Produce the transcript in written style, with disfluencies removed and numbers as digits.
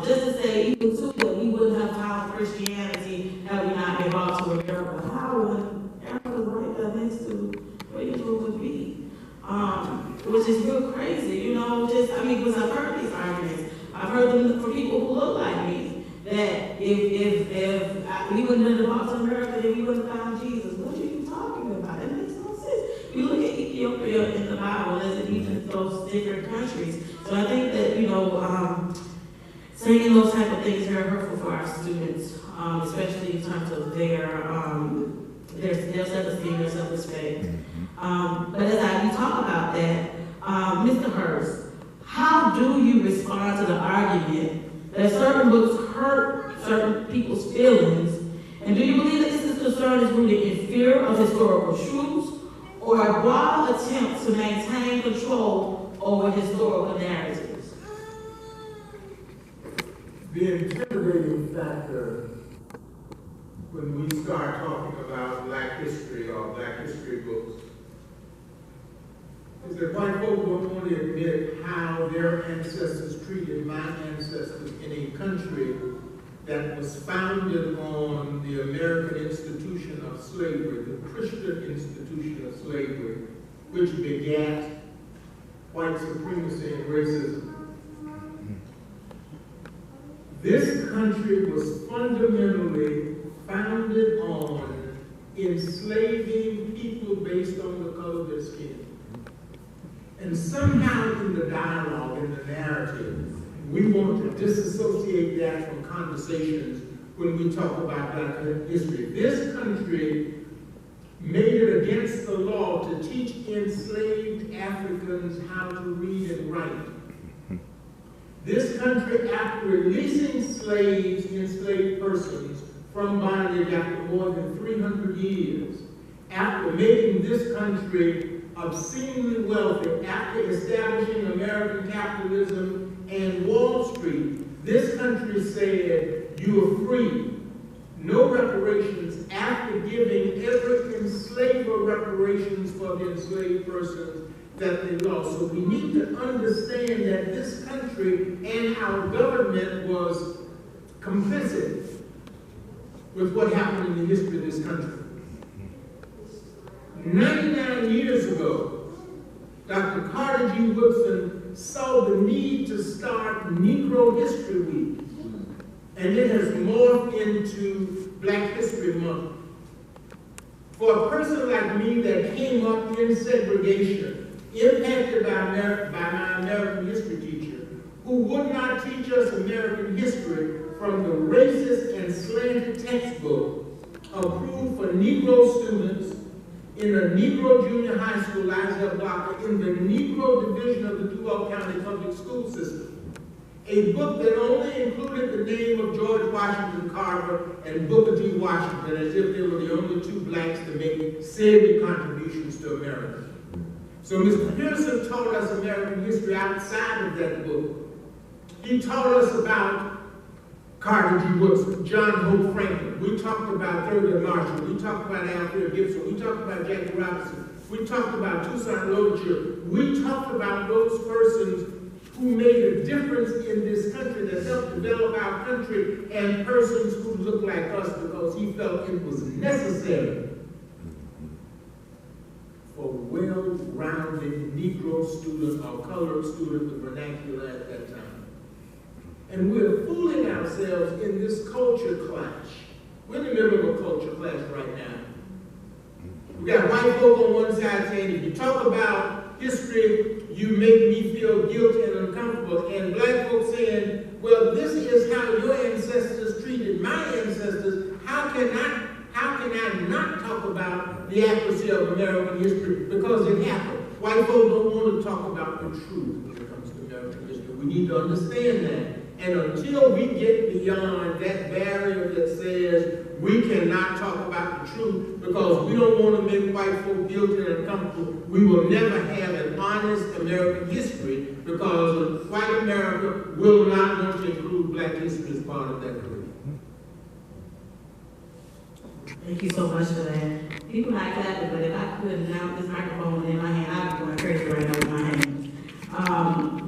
Just to say, even too, that we wouldn't have found Christianity had we not been brought to America. How would Africa right there next to where Israel would be? Which is real crazy, you know, because I've heard these arguments. I've heard them from people who look like me, that if we wouldn't have been brought to America, then we wouldn't have found Jesus. What are you talking about? That makes no sense. You look at Ethiopia in the Bible as it even those different countries. So I think that, saying those type of things are very hurtful for our students, especially in terms of their self-esteem, their self-respect. But as we talk about that, Mr. Hurst, how do you respond to the argument that certain books hurt certain people's feelings? And do you believe that this concern is rooted in fear of historical truths or a broad attempt to maintain control over historical narratives? The intimidating factor when we start talking about Black history or Black history books is that white folks don't want to admit how their ancestors treated my ancestors in a country that was founded on the American institution of slavery, the Christian institution of slavery, which begat white supremacy and racism. This country was fundamentally founded on enslaving people based on the color of their skin. And somehow in the dialogue, in the narrative, we want to disassociate that from conversations when we talk about Black history. This country made it against the law to teach enslaved Africans how to read and write. This country, after releasing slaves, enslaved persons from bondage after more than 300 years, after making this country obscenely wealthy, after establishing American capitalism and Wall Street, this country said, you are free. No reparations, after giving every enslaver reparations for the enslaved persons that they lost. So we need to understand that this country and our government was complicit with what happened in the history of this country. 99 years ago, Dr. Carter G. Woodson saw the need to start Negro History Week, and it has morphed into Black History Month. For a person like me that came up in segregation, impacted by my American history teacher, who would not teach us American history from the racist and slanted textbook approved for Negro students in a Negro junior high school, Isaiah Blocker, in the Negro division of the Duval County Public School System. A book that only included the name of George Washington Carver and Booker T. Washington, as if they were the only two blacks to make salient contributions to America. So Mr. Pearson taught us American history outside of that book. He taught us about Carter G. Woodson, John Hope Franklin. We talked about Thurgood Marshall. We talked about Alfred Gibson. We talked about Jackie Robinson. We talked about Toussaint Louverture. We talked about those persons who made a difference in this country, that helped develop our country, and persons who look like us because he felt it was necessary for well-rounded Negro students or colored students, the vernacular at that time. And we're fooling ourselves in this culture clash. We're in the middle of a culture clash right now. We got white folk on one side saying, if you talk about history, you make me feel guilty and uncomfortable. And black folks saying, well, this is how your ancestors treated my ancestors. How can I not talk about the accuracy of American history? Because it happened. White folks don't want to talk about the truth when it comes to American history. We need to understand that. And until we get beyond that barrier that says we cannot talk about the truth because we don't want to make white folk guilty and uncomfortable, we will never have an honest American history because white America will not want to include black history as part of that group. Thank you so much for that. People not clapping, but if I could now this microphone in my hand, I'd be going crazy right now with my hand.